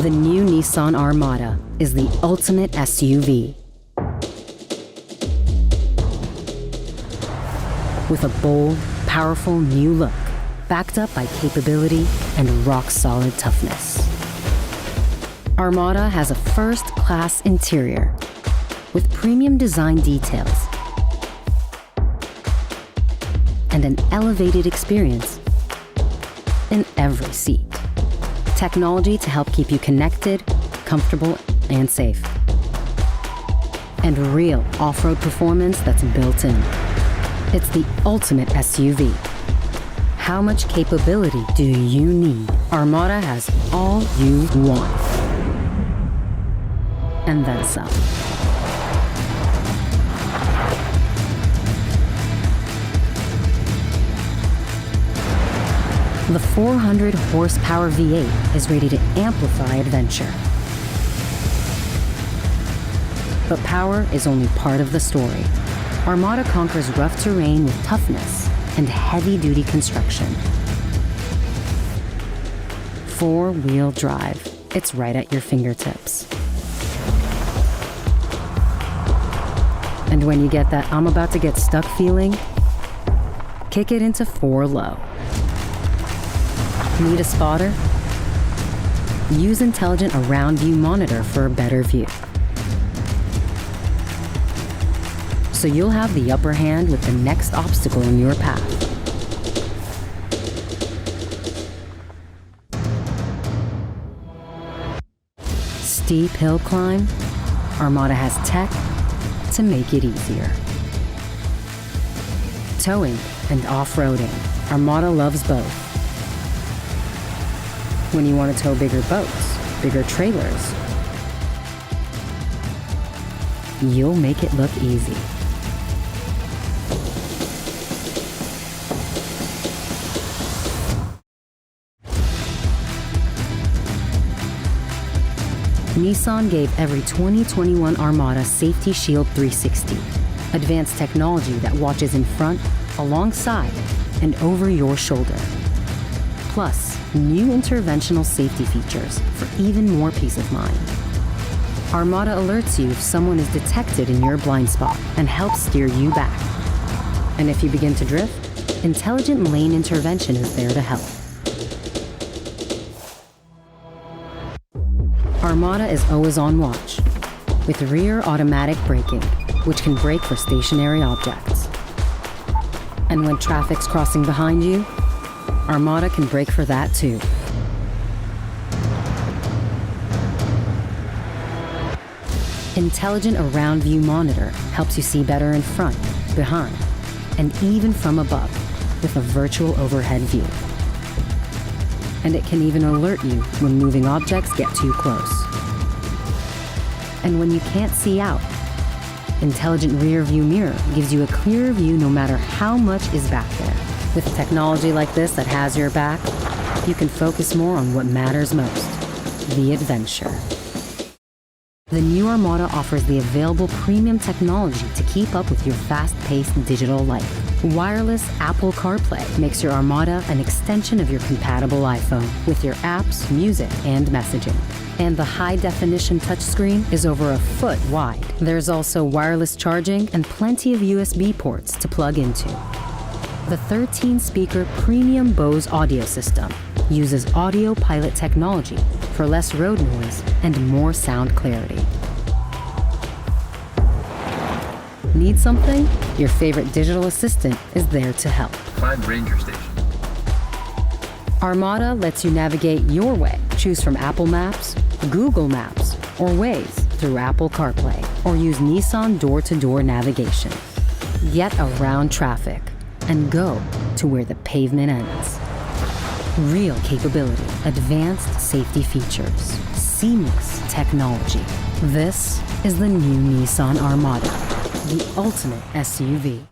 The new Nissan Armada is the ultimate SUV. With a bold, powerful new look, backed up by capability and rock-solid toughness. Armada has a first-class interior with premium design details and an elevated experience in every seat. Technology to help keep you connected, comfortable, and safe. And real off-road performance that's built in. It's the ultimate SUV. How much capability do you need? Armada has all you want. And then some. The 400 horsepower V8 is ready to amplify adventure. But power is only part of the story. Armada conquers rough terrain with toughness and heavy-duty construction. Four-wheel drive. It's right at your fingertips. And when you get that I'm about to get stuck feeling, kick it into 4 low. Need a spotter? Use Intelligent Around View Monitor for a better view. So you'll have the upper hand with the next obstacle in your path. Steep hill climb? Armada has tech to make it easier. Towing and off-roading. Armada loves both. When you want to tow bigger boats, bigger trailers, you'll make it look easy. Nissan gave every 2021 Armada Safety Shield 360, advanced technology that watches in front, alongside, and over your shoulder. Plus, new interventional safety features for even more peace of mind. Armada alerts you if someone is detected in your blind spot and helps steer you back. And if you begin to drift, intelligent lane intervention is there to help. Armada is always on watch, with rear automatic braking, which can brake for stationary objects. And when traffic's crossing behind you, Armada can brake for that too. Intelligent Around View Monitor helps you see better in front, behind, and even from above with a virtual overhead view. And it can even alert you when moving objects get too close. And when you can't see out, Intelligent Rear View Mirror gives you a clearer view no matter how much is back there. With technology like this that has your back, you can focus more on what matters most, the adventure. The new Armada offers the available premium technology to keep up with your fast-paced digital life. Wireless Apple CarPlay makes your Armada an extension of your compatible iPhone with your apps, music, and messaging. And the high-definition touchscreen is over a foot wide. There's also wireless charging and plenty of USB ports to plug into. The 13-speaker premium Bose audio system uses audio pilot technology for less road noise and more sound clarity. Need something? Your favorite digital assistant is there to help. Find Ranger Station. Armada lets you navigate your way. Choose from Apple Maps, Google Maps, or Waze through Apple CarPlay, or use Nissan door-to-door navigation. Get around traffic and go to where the pavement ends. Real capability, advanced safety features, seamless technology. This is the new Nissan Armada, the ultimate SUV.